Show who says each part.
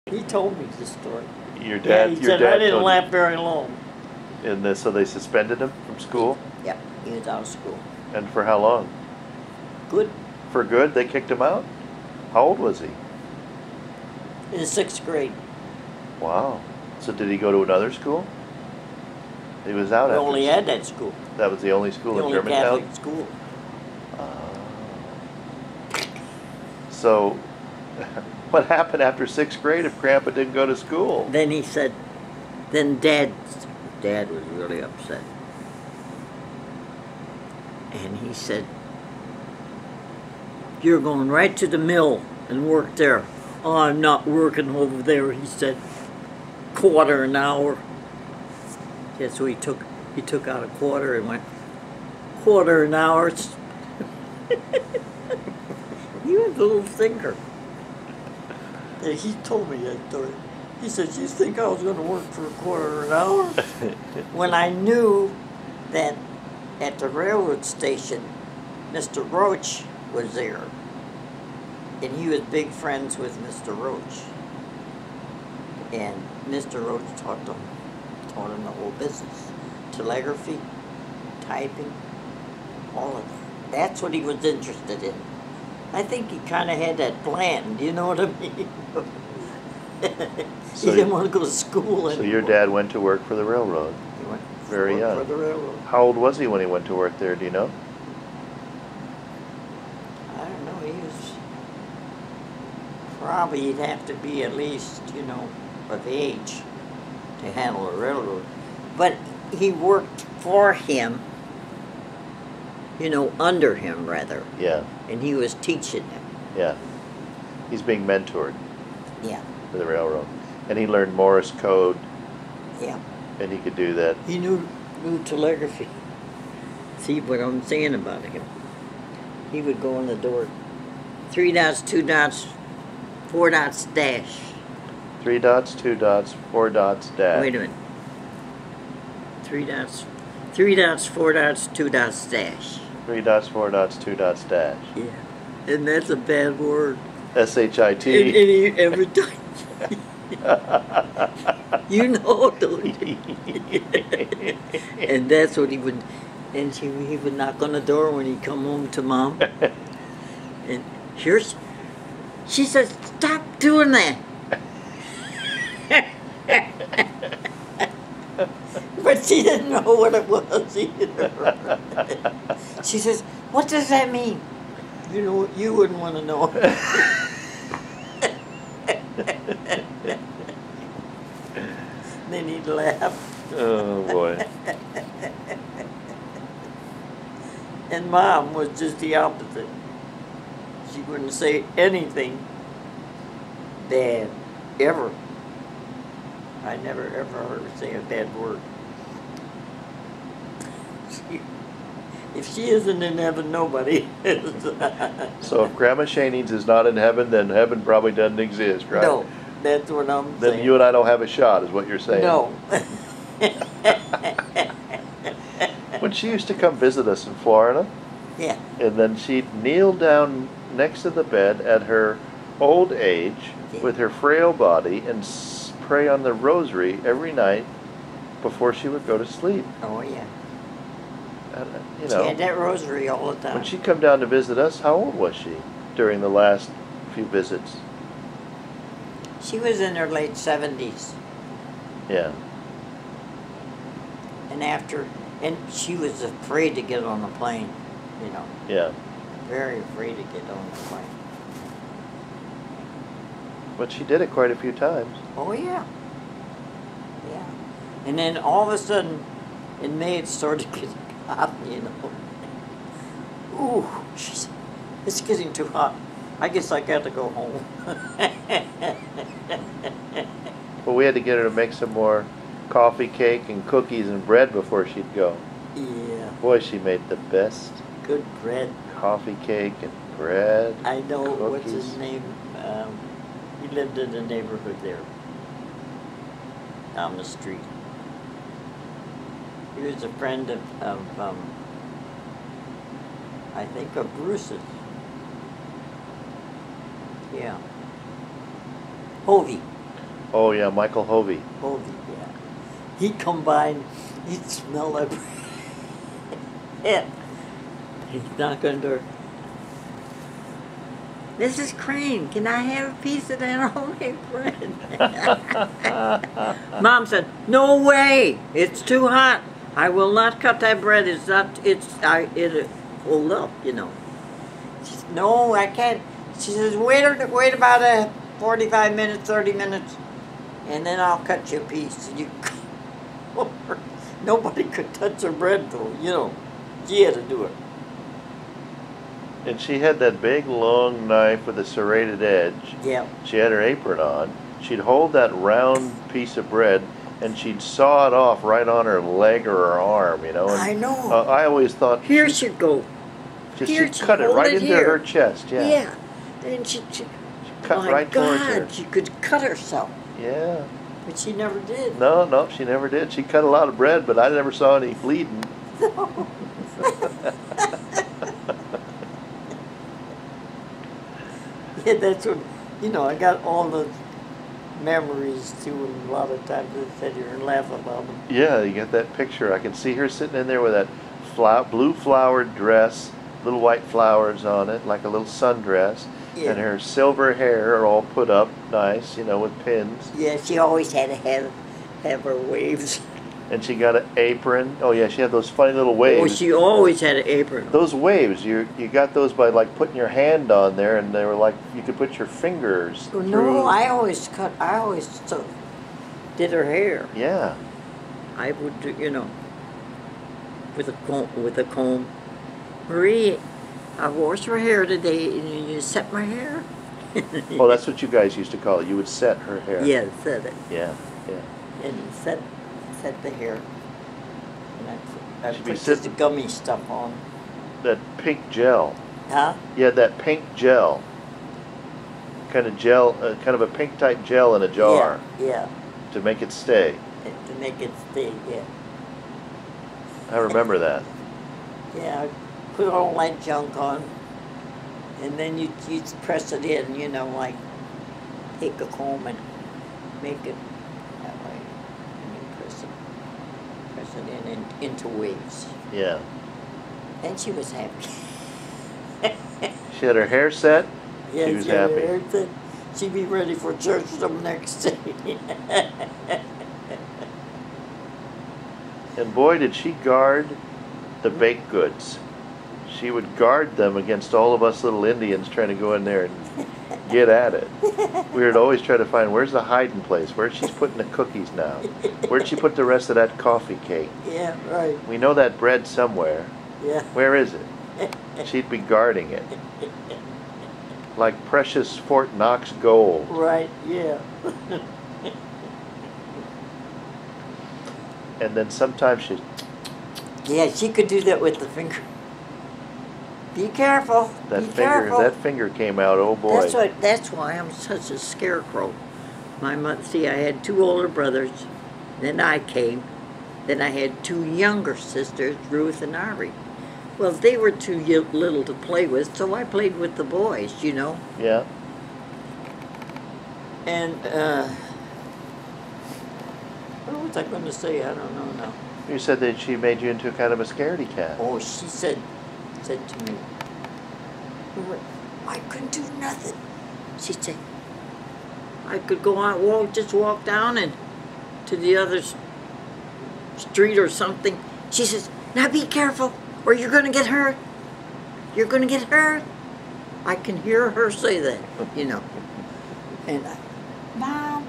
Speaker 1: He told me the story.
Speaker 2: Your dad.
Speaker 1: Yeah, he
Speaker 2: your
Speaker 1: said
Speaker 2: dad
Speaker 1: I didn't
Speaker 2: told
Speaker 1: laugh very long.
Speaker 2: you. And so they suspended him from school.
Speaker 1: Yeah, he was out of school.
Speaker 2: And for how long?
Speaker 1: Good.
Speaker 2: For good? They kicked him out? How old was he?
Speaker 1: In the 6th grade.
Speaker 2: Wow. So did he go to another school? He was out
Speaker 1: We
Speaker 2: after
Speaker 1: only had that school.
Speaker 2: That was the only school
Speaker 1: The
Speaker 2: in
Speaker 1: only
Speaker 2: Germantown?
Speaker 1: Catholic school.
Speaker 2: So what happened after 6th grade if Grandpa didn't go to school?
Speaker 1: Then he said, then Dad was really upset. And he said, "You're going right to the mill and work there." "Oh, I'm not working over there," he said. "Quarter an hour." Yeah, so he took out a quarter and went, "Quarter an hour." He was a little thinker. And he told me that story. He said, "You think I was going to work for a quarter an hour?" When I knew that at the railroad station, Mr. Roach was there. And he was big friends with Mr. Roach. And Mr. Roach taught him the whole business. Telegraphy, typing, all of that. That's what he was interested in. I think he kind of had that plan, you know what I mean? He didn't want to go to school anymore.
Speaker 2: So your dad went to work for the railroad?
Speaker 1: He went
Speaker 2: very young.
Speaker 1: For the railroad.
Speaker 2: How old was he when he went to work there, do you know?
Speaker 1: I don't know, he was probably, he'd have to be at least, of age to handle a railroad. But he worked for him, under him rather.
Speaker 2: Yeah.
Speaker 1: And he was teaching him.
Speaker 2: Yeah. He's being mentored.
Speaker 1: Yeah.
Speaker 2: For the railroad. And he learned Morse code.
Speaker 1: Yeah.
Speaker 2: And he could do that.
Speaker 1: He knew telegraphy. See what I'm saying about him. He would go in the door. 3 dots, 2 dots, 4 dots, dash.
Speaker 2: 3 dots, 2 dots, 4 dots, dash.
Speaker 1: Wait a minute. 3 dots, 4 dots, 2 dots, dash.
Speaker 2: 3 dots, 4 dots, 2 dots, dash.
Speaker 1: Yeah. And that's a bad word.
Speaker 2: S-H-I-T.
Speaker 1: And he, every time. You know, don't you? And that's what he would, and he would knock on the door when he'd come home to Mom. And she says, "Stop doing that." But she didn't know what it was either. She says, "What does that mean?" You wouldn't want to know. Then he'd laugh.
Speaker 2: Oh, boy.
Speaker 1: And Mom was just the opposite. She wouldn't say anything bad, ever. I never, ever heard her say a bad word. If she isn't in heaven, nobody is.
Speaker 2: So if Grandma Schoendienst is not in heaven, then heaven probably doesn't exist, right?
Speaker 1: No, that's what I'm saying.
Speaker 2: Then you and I don't have a shot, is what you're saying.
Speaker 1: No.
Speaker 2: When she used to come visit us in Florida,
Speaker 1: Yeah.
Speaker 2: and then she'd kneel down next to the bed at her old age with her frail body and pray on the rosary every night before she would go to sleep.
Speaker 1: Oh, yeah.
Speaker 2: You
Speaker 1: She
Speaker 2: know,
Speaker 1: had that rosary all the time.
Speaker 2: when she'd come down to visit us, how old was she during the last few visits?
Speaker 1: She was in her late 70s.
Speaker 2: Yeah.
Speaker 1: And she was afraid to get on the plane,
Speaker 2: Yeah.
Speaker 1: Very afraid to get on the plane.
Speaker 2: But she did it quite a few times.
Speaker 1: Oh, yeah. Yeah. And then all of a sudden, in May, it started getting hot, Ooh, she said, "It's getting too hot. I guess I got to go home."
Speaker 2: Well, we had to get her to make some more coffee cake and cookies and bread before she'd go.
Speaker 1: Yeah.
Speaker 2: Boy, she made the best
Speaker 1: Good bread.
Speaker 2: coffee cake and bread.
Speaker 1: I know,
Speaker 2: cookies.
Speaker 1: what's his name? He lived in the neighborhood there, down the street. He was a friend of I think of Bruce's. Yeah. Hovey.
Speaker 2: Oh yeah, Michael Hovey.
Speaker 1: Hovey, yeah. He'd come by and he'd smell that bread. Yeah. He'd knock on the door. Mrs. Crane, can I have a piece of that homemade bread? Mom said, no way, it's too hot. I will not cut that bread. It'll hold up, you know. She said, no, I can't. She says, wait about 45 minutes, 30 minutes, and then I'll cut you a piece. And you, nobody could touch her bread though, you know. She had to do it.
Speaker 2: And she had that big long knife with a serrated edge.
Speaker 1: Yeah.
Speaker 2: She had her apron on. She'd hold that round piece of bread and she'd saw it off right on her leg or her arm, you know. And,
Speaker 1: I know.
Speaker 2: I always thought
Speaker 1: here she'd go.
Speaker 2: She'd cut it right into her chest, yeah.
Speaker 1: Yeah. And she
Speaker 2: cut right towards her.
Speaker 1: She could cut herself.
Speaker 2: Yeah.
Speaker 1: But she never did.
Speaker 2: No, she never did. She cut a lot of bread, but I never saw any bleeding.
Speaker 1: No. Yeah, that's what, you know, I got all the memories too, and a lot of times I sit here and laugh about them.
Speaker 2: Yeah, you get that picture. I can see her sitting in there with that blue flowered dress, little white flowers on it, like a little sundress,
Speaker 1: Yeah.
Speaker 2: and her silver hair all put up nice, you know, with pins.
Speaker 1: Yeah, she always had to have her waves.
Speaker 2: And she got an apron. Oh yeah, she had those funny little waves.
Speaker 1: Oh, she always had an apron.
Speaker 2: Those waves, you got those by like putting your hand on there, and they were like you could put your fingers
Speaker 1: Oh,
Speaker 2: through.
Speaker 1: no, I always did her hair.
Speaker 2: Yeah.
Speaker 1: I would do, you know, with a comb. Marie, I washed her hair today, and you set my hair.
Speaker 2: Oh, that's what you guys used to call it. You would set her hair.
Speaker 1: Yeah, set it.
Speaker 2: Yeah, yeah.
Speaker 1: And set the hair. And I
Speaker 2: Should be
Speaker 1: put this gummy stuff on.
Speaker 2: That pink gel.
Speaker 1: Huh?
Speaker 2: Yeah, that pink gel. Kind of gel, kind of a pink type gel in a jar.
Speaker 1: Yeah.
Speaker 2: To make it stay.
Speaker 1: To make it stay, yeah.
Speaker 2: I remember that.
Speaker 1: Yeah, I put all that junk on, and then you press it in, you know, like take a comb and make it that way, and you press it in into waves.
Speaker 2: Yeah.
Speaker 1: And she was happy.
Speaker 2: She had her hair set.
Speaker 1: Yeah,
Speaker 2: she was
Speaker 1: had
Speaker 2: happy.
Speaker 1: her hair set. She'd be ready for church the next day.
Speaker 2: And boy, did she guard the baked goods. She would guard them against all of us little Indians trying to go in there and get at it. We would always try to find, where's the hiding place? Where's she putting the cookies now? Where'd she put the rest of that coffee cake?
Speaker 1: Yeah, right.
Speaker 2: We know that bread somewhere.
Speaker 1: Yeah.
Speaker 2: Where is it? She'd be guarding it. Like precious Fort Knox gold.
Speaker 1: Right, yeah.
Speaker 2: And then sometimes she...
Speaker 1: Yeah, she could do that with the finger. Be careful.
Speaker 2: That finger came out, oh boy.
Speaker 1: That's why I'm such a scarecrow. My mother, see, I had 2 older brothers, then I came, then I had 2 younger sisters, Ruth and Ari. Well, they were too little to play with, so I played with the boys, you know.
Speaker 2: Yeah.
Speaker 1: And, what was I going to say? I don't know now.
Speaker 2: You said that she made you into kind of a scaredy cat.
Speaker 1: Oh, she said to me, I couldn't do nothing. She said, I could go on, just walk down and to the other street or something. She says, now be careful or you're going to get hurt. You're going to get hurt. I can hear her say that, you know. And Mom,